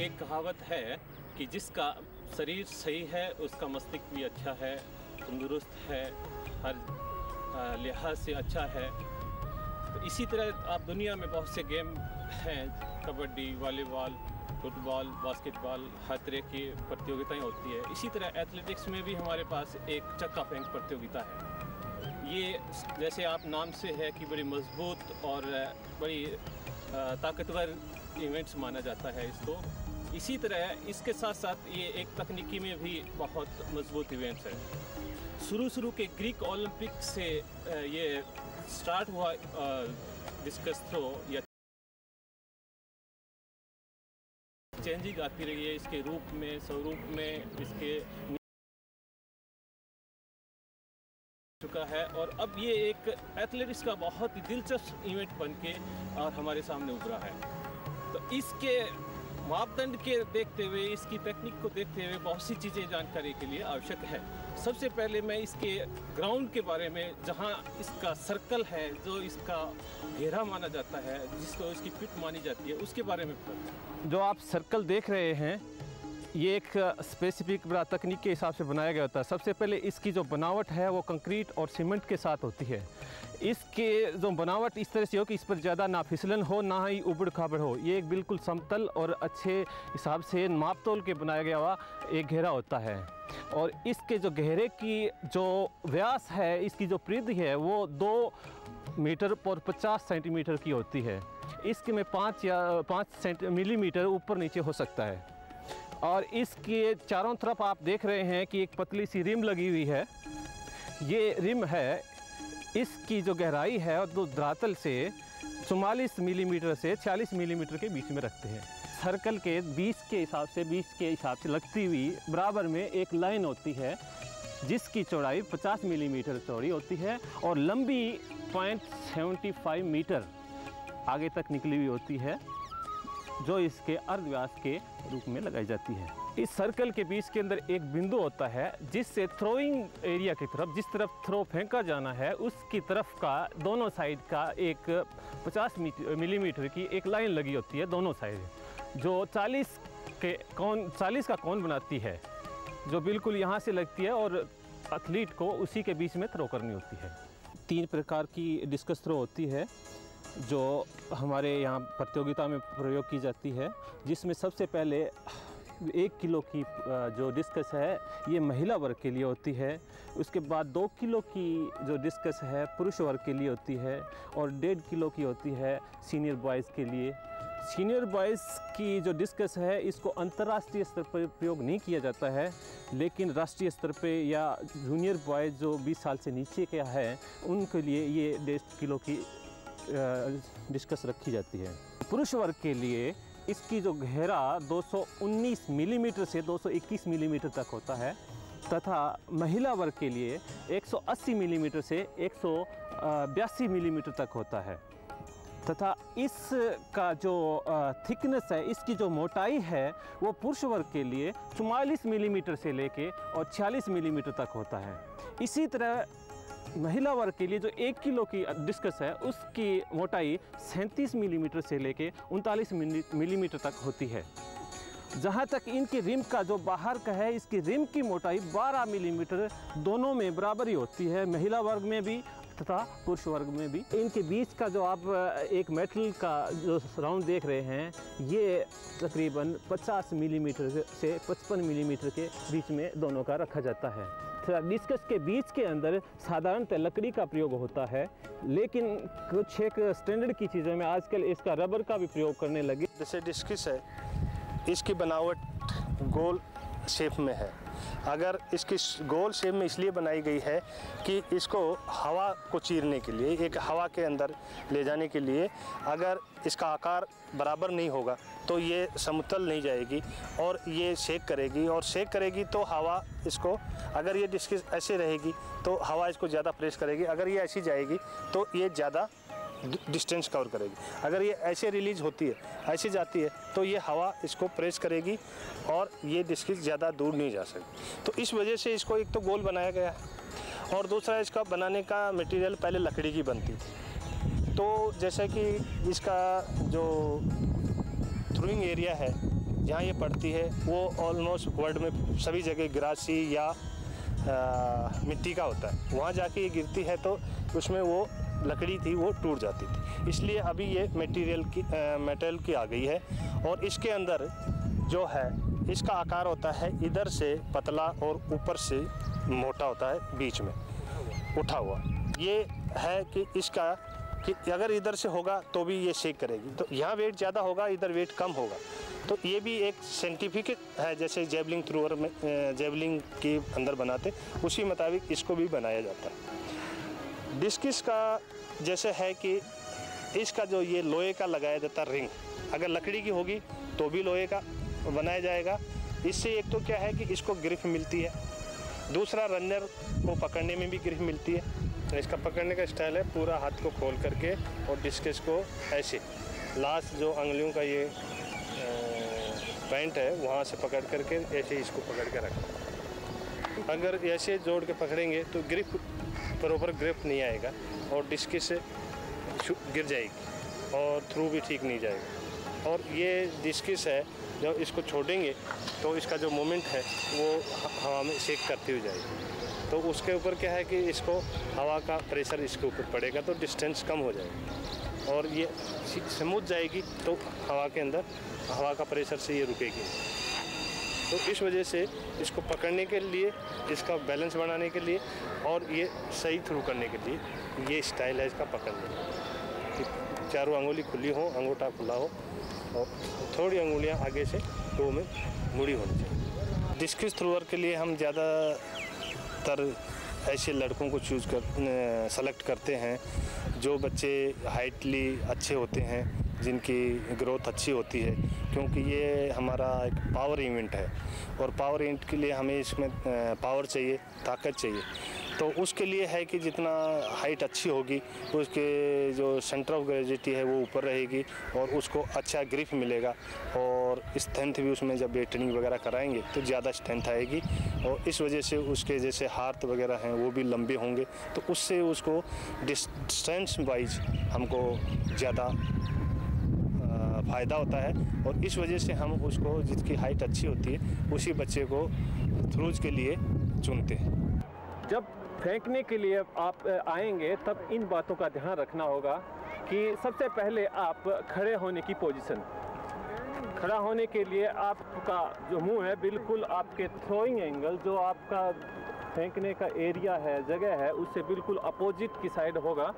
एक कहावत है कि जिसका शरीर सही है उसका मस्तिष्क भी अच्छा है, तंदुरुस्त है, हर लिहाज से अच्छा है। तो इसी तरह आप दुनिया में बहुत से गेम हैं, कबड्डी, वॉलीबॉल, फुटबॉल, बास्केटबॉल, हर तरह की प्रतियोगिताएं होती है। इसी तरह एथलेटिक्स में भी हमारे पास एक चक्का फेंक प्रतियोगिता है। ये जैसे आप नाम से है कि बड़ी मजबूत और बड़ी ताकतवर इवेंट्स माना जाता है इसको। इसी तरह इसके साथ साथ ये एक तकनीकी में भी बहुत मजबूत इवेंट्स है। शुरू के ग्रीक ओलंपिक से ये स्टार्ट हुआ डिस्कस थ्रो या चेंजिंग आती रही है इसके रूप में, स्वरूप में इसके चुका है। और अब ये एक एथलेटिक्स का बहुत ही दिलचस्प इवेंट बन के और हमारे सामने उभरा है। तो इसके मापदंड के देखते हुए, इसकी टेक्निक को देखते हुए बहुत सी चीज़ें जानकारी के लिए आवश्यक है। सबसे पहले मैं इसके ग्राउंड के बारे में, जहां इसका सर्कल है, जो इसका घेरा माना जाता है, जिसको इसकी पिट मानी जाती है, उसके बारे में बताऊं। जो आप सर्कल देख रहे हैं ये एक स्पेसिफिक बड़ा तकनीक के हिसाब से बनाया गया होता है। सबसे पहले इसकी जो बनावट है वो कंक्रीट और सीमेंट के साथ होती है। इसके जो बनावट इस तरह से हो कि इस पर ज़्यादा ना फिसलन हो, ना ही उबड़ खाबड़ हो। ये एक बिल्कुल समतल और अच्छे हिसाब से माप तोल के बनाया गया हुआ एक घेरा होता है। और इसके जो घेरे की जो व्यास है, इसकी जो परिधि है वो 2 मीटर और 50 सेंटीमीटर की होती है। इसके में 5 मिलीमीटर ऊपर नीचे हो सकता है। और इसके चारों तरफ आप देख रहे हैं कि एक पतली सी रिम लगी हुई है। ये रिम है, इसकी जो गहराई है वो धरातल से 44 मिलीमीटर से 40 मिलीमीटर के बीच में रखते हैं। सर्कल के 20 के हिसाब से लगती हुई बराबर में एक लाइन होती है जिसकी चौड़ाई 50 मिलीमीटर चौड़ी होती है और लंबी 0.75 मीटर आगे तक निकली हुई होती है, जो इसके अर्धव्यास के रूप में लगाई जाती है। इस सर्कल के बीच के अंदर एक बिंदु होता है जिससे थ्रोइंग एरिया की तरफ, जिस तरफ थ्रो फेंका जाना है, उसकी तरफ का दोनों साइड का एक 50 मिलीमीटर की एक लाइन लगी होती है दोनों साइड, जो 40 का कोण बनाती है, जो बिल्कुल यहाँ से लगती है और एथलीट को उसी के बीच में थ्रो करनी होती है। 3 प्रकार की डिस्कस थ्रो होती है जो हमारे यहाँ प्रतियोगिता में प्रयोग की जाती है, जिसमें सबसे पहले 1 किलो की जो डिस्कस है ये महिला वर्ग के लिए होती है। उसके बाद 2 किलो की जो डिस्कस है पुरुष वर्ग के लिए होती है और 1.5 किलो की होती है सीनियर बॉयज़ के लिए। सीनियर बॉयज़ की जो डिस्कस है इसको अंतर्राष्ट्रीय स्तर पर प्रयोग नहीं किया जाता है, लेकिन राष्ट्रीय स्तर पे या जूनियर बॉयज़ जो 20 साल से नीचे के हैं उनके लिए ये 1.5 किलो की डिस्कस रखी जाती है। पुरुष वर्ग के लिए इसकी जो घेरा 219 मिलीमीटर से 221 मिलीमीटर तक होता है तथा महिला वर्ग के लिए 180 मिलीमीटर से 182 मिलीमीटर तक होता है तथा इसका जो थिकनेस है, इसकी जो मोटाई है वो पुरुष वर्ग के लिए 44 मिलीमीटर से लेके और 46 मिलीमीटर तक होता है। इसी तरह महिला वर्ग के लिए जो 1 किलो की डिस्कस है उसकी मोटाई 37 मिलीमीटर से लेके 39 मिलीमीटर तक होती है। जहाँ तक इनकी रिम का जो बाहर का है, इसकी रिम की मोटाई 12 मिलीमीटर दोनों में बराबर ही होती है, महिला वर्ग में भी तथा पुरुष वर्ग में भी। इनके बीच का जो आप एक मेटल का जो राउंड देख रहे हैं ये तकरीबन 50 मिलीमीटर से 55 मिलीमीटर के बीच में दोनों का रखा जाता है। डिस्कस के बीच के अंदर साधारणतः लकड़ी का प्रयोग होता है, लेकिन कुछ एक स्टैंडर्ड की चीज़ों में आजकल इसका रबर का भी प्रयोग करने लगे। जैसे डिस्कस है, इसकी बनावट गोल शेप में है। अगर इसकी गोल शेप में इसलिए बनाई गई है कि इसको हवा को चीरने के लिए, एक हवा के अंदर ले जाने के लिए, अगर इसका आकार बराबर नहीं होगा तो ये समतल नहीं जाएगी और ये शेक करेगी, और शेक करेगी तो हवा इसको, अगर ये डिस्कस ऐसे रहेगी तो हवा इसको ज़्यादा प्रेस करेगी, अगर ये ऐसी जाएगी तो ये ज़्यादा डिस्टेंस कवर करेगी। अगर ये ऐसे रिलीज होती है, ऐसे जाती है तो ये हवा इसको प्रेस करेगी और ये डिस्कस ज़्यादा दूर नहीं जा सकती। तो इस वजह से इसको एक तो गोल बनाया गया है और दूसरा इसका बनाने का मटेरियल पहले लकड़ी की बनती थी। तो जैसे कि इसका जो थ्रोइंग एरिया है जहाँ ये पड़ती है वो ऑलमोस्ट वर्ल्ड में सभी जगह ग्रासी या मिट्टी का होता है। वहाँ जाके ये गिरती है तो उसमें वो लकड़ी थी वो टूट जाती थी। इसलिए अभी ये मेटल की आ गई है। और इसके अंदर जो है इसका आकार होता है इधर से पतला और ऊपर से मोटा होता है, बीच में उठा हुआ। ये है कि इसका कि अगर इधर से होगा तो भी ये शेक करेगी, तो यहाँ वेट ज़्यादा होगा, इधर वेट कम होगा। तो ये भी एक साइंटिफिक है, जैसे जेवलिंग थ्रोअर में जेवलिंग के अंदर बनाते उसी मुताबिक इसको भी बनाया जाता है। डिस्कस का जैसे है कि इसका जो ये लोहे का लगाया जाता रिंग, अगर लकड़ी की होगी तो भी लोहे का बनाया जाएगा। इससे एक तो क्या है कि इसको ग्रिप मिलती है, दूसरा रनर को पकड़ने में भी ग्रिप मिलती है। इसका पकड़ने का स्टाइल है पूरा हाथ को खोल करके और डिस्कस को ऐसे लास्ट जो अंगुलियों का ये पैंट है वहाँ से पकड़ करके ऐसे इसको पकड़ के रखना। अगर ऐसे जोड़ के पकड़ेंगे तो ग्रिप प्रॉपर ग्रिप नहीं आएगा और डिस्कस से गिर जाएगी और थ्रू भी ठीक नहीं जाएगा। और ये डिस्कस है, जब इसको छोड़ेंगे तो इसका जो मोमेंट है वो हवा में शेक करती हुई जाएगी। तो उसके ऊपर क्या है कि इसको हवा का प्रेशर इसके ऊपर पड़ेगा तो डिस्टेंस कम हो जाएगा और ये स्मूथ जाएगी, तो हवा के अंदर हवा का प्रेशर से ये रुकेगी। तो इस वजह से इसको पकड़ने के लिए, इसका बैलेंस बनाने के लिए और ये सही थ्रू करने के लिए ये स्टाइल है इसका पकड़ने का। चारों अंगुली खुली हो, अंगूठा खुला हो और थोड़ी अंगुलियां आगे से दो में मुड़ी होनी चाहिए। डिस्कस थ्रोअर के लिए हम ज़्यादातर ऐसे लड़कों को सेलेक्ट करते हैं जो बच्चे हाइटली अच्छे होते हैं, जिनकी ग्रोथ अच्छी होती है, क्योंकि ये हमारा एक पावर इवेंट है और पावर इवेंट के लिए हमें इसमें पावर चाहिए, ताकत चाहिए। तो उसके लिए है कि जितना हाइट अच्छी होगी उसके जो सेंटर ऑफ ग्रेविटी है वो ऊपर रहेगी और उसको अच्छा ग्रिप मिलेगा और स्ट्रेंथ भी उसमें जब ट्रेनिंग वगैरह कराएंगे तो ज़्यादा स्ट्रेंथ आएगी और इस वजह से उसके जैसे हाथ वगैरह हैं वो भी लंबे होंगे, तो उससे उसको डिस्टेंस वाइज हमको ज़्यादा फ़ायदा होता है और इस वजह से हम उसको जिसकी हाइट अच्छी होती है उसी बच्चे को थ्रोज के लिए चुनते हैं। जब फेंकने के लिए आप आएंगे तब इन बातों का ध्यान रखना होगा कि सबसे पहले आप खड़े होने की पोजीशन, खड़ा होने के लिए आपका जो मुंह है बिल्कुल आपके थ्रोइंग एंगल, जो आपका फेंकने का एरिया है, जगह है, उससे बिल्कुल अपोजिट की साइड होगा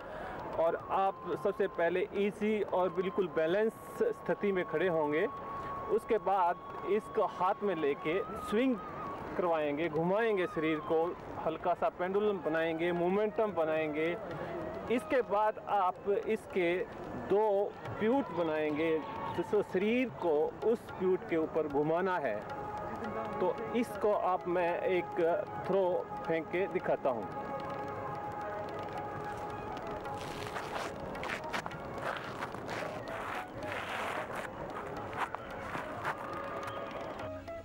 और आप सबसे पहले इजी और बिल्कुल बैलेंस स्थिति में खड़े होंगे। उसके बाद इसको हाथ में लेके स्विंग करवाएंगे, घुमाएंगे शरीर को, हल्का सा पेंडुलम बनाएंगे, मोमेंटम बनाएंगे। इसके बाद आप इसके दो प्यूट बनाएंगे, जिसको शरीर को उस प्यूट के ऊपर घुमाना है। तो इसको आप मैं एक थ्रो फेंक के दिखाता हूँ।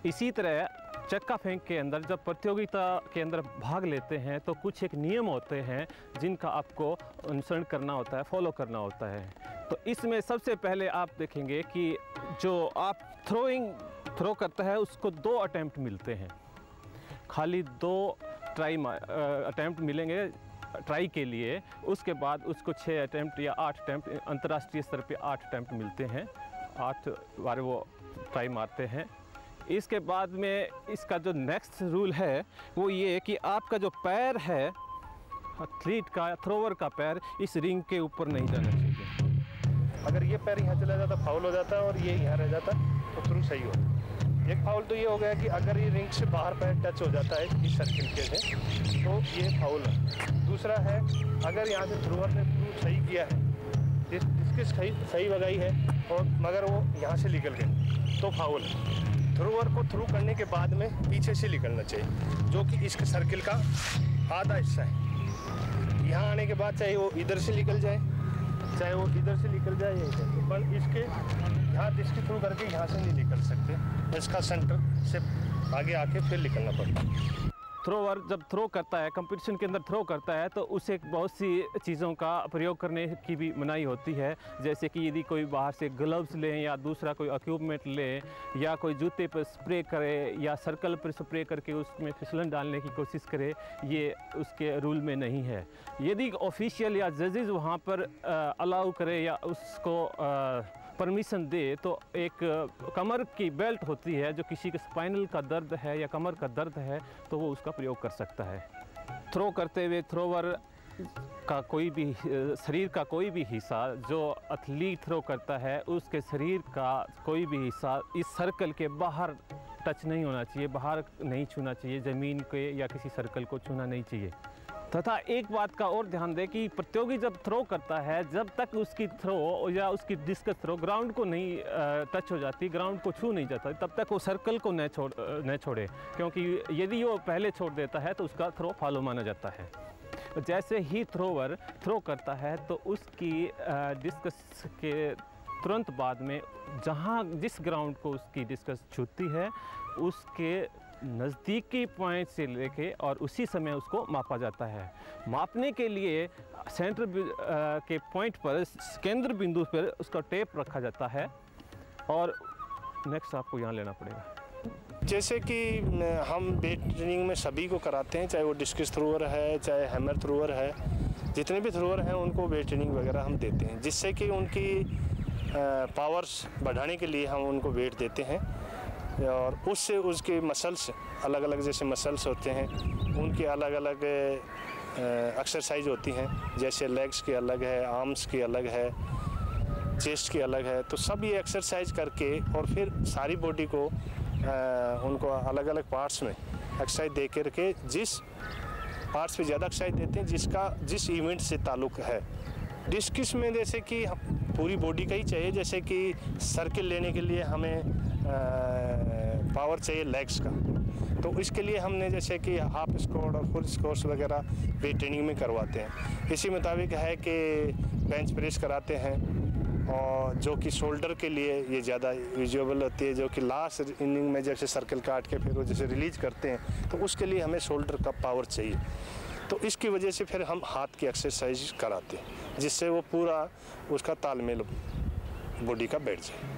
इसी तरह चक्का फेंक के अंदर जब प्रतियोगिता के अंदर भाग लेते हैं तो कुछ एक नियम होते हैं जिनका आपको अनुसरण करना होता है, फॉलो करना होता है। तो इसमें सबसे पहले आप देखेंगे कि जो आप थ्रो करता है उसको 2 अटेम्प्ट मिलते हैं, खाली 2 अटेम्प्ट मिलेंगे ट्राई के लिए। उसके बाद उसको 6 अटेम्प्ट या 8 अटेम्प्ट, अंतर्राष्ट्रीय स्तर पे 8 अटेम्प्ट मिलते हैं, 8 बार वो ट्राई मारते हैं। इसके बाद में इसका जो नेक्स्ट रूल है वो ये कि आपका जो पैर है एथलीट का, थ्रोवर का पैर इस रिंग के ऊपर नहीं जाना चाहिए। अगर ये पैर यहाँ चला जाता फाउल हो जाता और ये यहाँ रह जाता तो थ्रू सही होता। एक फाउल तो ये हो गया कि अगर ये रिंग से बाहर पैर टच हो जाता है इस सर्किल के से तो ये फाउल है। दूसरा है अगर यहाँ से थ्रोवर ने थ्रू सही किया है, इसके सही लगाई है और मगर वो यहाँ से निकल गए तो फाउल है। थ्रोवर को थ्रू करने के बाद में पीछे से निकलना चाहिए, जो कि इसके सर्किल का आधा हिस्सा है। यहाँ आने के बाद चाहे वो इधर से निकल जाए, चाहे वो इधर से निकल जाए, यहीं से, पर इसके यहाँ इसके थ्रू करके यहाँ से नहीं निकल सकते, इसका सेंटर से आगे आके फिर निकलना पड़ता है। थ्रोवर जब थ्रो करता है, कंपटीशन के अंदर थ्रो करता है, तो उसे बहुत सी चीज़ों का प्रयोग करने की भी मनाही होती है। जैसे कि यदि कोई बाहर से ग्लव्स लें या दूसरा कोई इक्विपमेंट ले, या कोई जूते पर स्प्रे करे या सर्कल पर स्प्रे करके उसमें फिसलन डालने की कोशिश करे, ये उसके रूल में नहीं है। यदि ऑफिशियल या जजेस वहाँ पर अलाउ करे या उसको परमिशन दे, तो एक कमर की बेल्ट होती है जो किसी के स्पाइनल का दर्द है या कमर का दर्द है तो वो उसका प्रयोग कर सकता है। थ्रो करते हुए थ्रोवर का कोई भी शरीर का कोई भी हिस्सा, जो एथलीट थ्रो करता है उसके शरीर का कोई भी हिस्सा इस सर्कल के बाहर टच नहीं होना चाहिए, बाहर नहीं छूना चाहिए, ज़मीन के या किसी सर्कल को छूना नहीं चाहिए। तथा एक बात का और ध्यान दें कि प्रतियोगी जब थ्रो करता है, जब तक उसकी थ्रो या उसकी डिस्कस थ्रो ग्राउंड को नहीं टच हो जाती, ग्राउंड को छू नहीं जाता, तब तक वो सर्कल को न छोड़े, क्योंकि यदि वो पहले छोड़ देता है तो उसका थ्रो फॉलो माना जाता है। जैसे ही थ्रोवर थ्रो करता है तो उसकी डिस्कस के तुरंत बाद में जिस ग्राउंड को उसकी डिस्कस छूती है उसके नज़दीकी पॉइंट से लेके और उसी समय उसको मापा जाता है। मापने के लिए सेंटर के पॉइंट पर, केंद्र बिंदु पर उसका टेप रखा जाता है और नेक्स्ट आपको यहाँ लेना पड़ेगा। जैसे कि हम वेट ट्रेनिंग में सभी को कराते हैं, चाहे वो डिस्कस थ्रोअर है, चाहे हैमर थ्रोअर है, जितने भी थ्रोअर हैं उनको वेट ट्रेनिंग वगैरह हम देते हैं, जिससे कि उनकी पावर्स बढ़ाने के लिए हम उनको वेट देते हैं और उससे उसके मसल्स अलग अलग, जैसे मसल्स होते हैं उनकी अलग अलग एक्सरसाइज होती हैं, जैसे लेग्स की अलग है, आर्म्स की अलग है, चेस्ट की अलग है। तो सब ये एक्सरसाइज करके और फिर सारी बॉडी को उनको अलग अलग पार्ट्स में एक्सरसाइज दे करके जिस पार्ट्स पे ज़्यादा एक्सरसाइज देते हैं जिस इवेंट से ताल्लुक़ है। डिस्कस में जैसे कि पूरी बॉडी का ही चाहिए, जैसे कि सर्किल लेने के लिए हमें पावर चाहिए लेग्स का, तो इसके लिए हमने जैसे कि हाफ स्क्वाट और फुल स्क्वाट्स वगैरह वेट ट्रेनिंग में करवाते हैं। इसी मुताबिक है कि बेंच प्रेस कराते हैं और जो कि शोल्डर के लिए ये ज़्यादा यूजेबल होती है, जो कि लास्ट इनिंग में जैसे सर्कल काट के फिर वो जैसे रिलीज करते हैं तो उसके लिए हमें शोल्डर का पावर चाहिए। तो इसकी वजह से फिर हम हाथ की एक्सरसाइज कराते हैं जिससे वो पूरा उसका तालमेल बॉडी का बैठ जाए।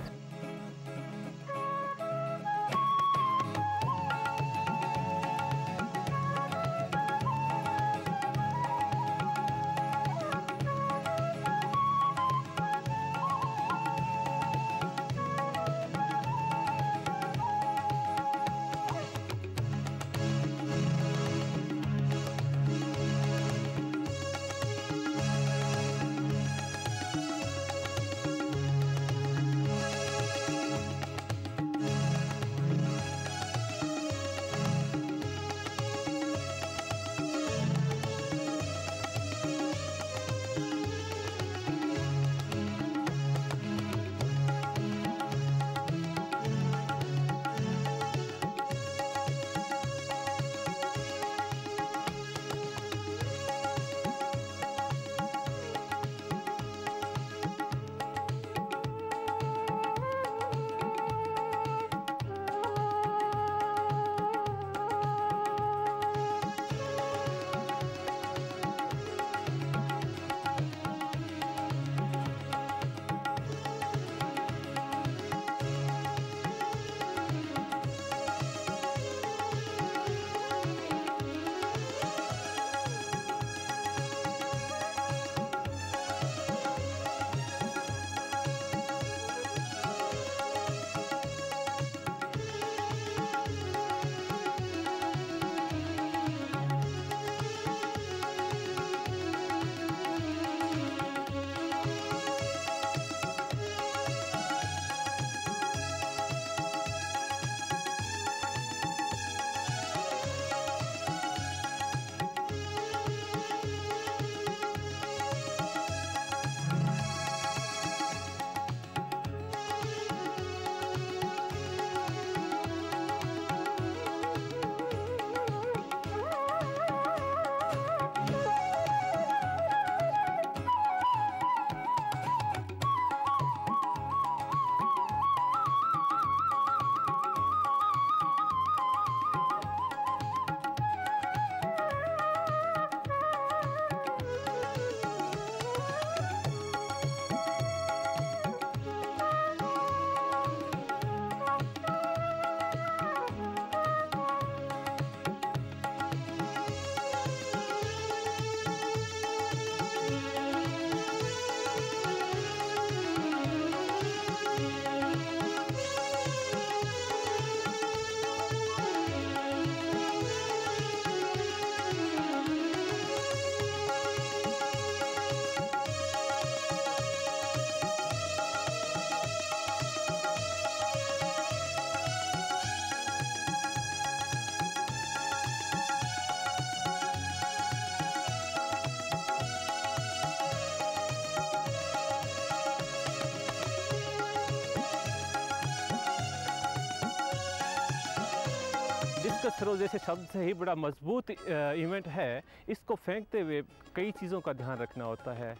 डिस्कस थ्रो जैसे शब्द से ही बड़ा मजबूत इवेंट है, इसको फेंकते हुए कई चीज़ों का ध्यान रखना होता है।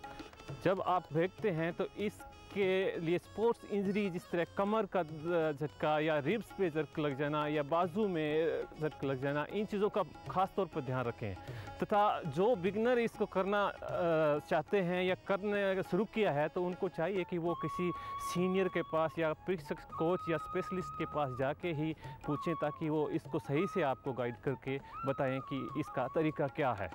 जब आप फेंकते हैं तो इसके लिए स्पोर्ट्स इंजरी जिस तरह कमर का झटका या रिब्स पे झटका लग जाना या बाजू में झटका लग जाना, इन चीज़ों का ख़ास तौर पर ध्यान रखें। तथा जो बिगनर इसको करना चाहते हैं या करने शुरू किया है तो उनको चाहिए कि वो किसी सीनियर के पास या प्रशिक्षक कोच या स्पेशलिस्ट के पास जाके ही पूछें, ताकि वो इसको सही से आपको गाइड करके बताएं कि इसका तरीका क्या है।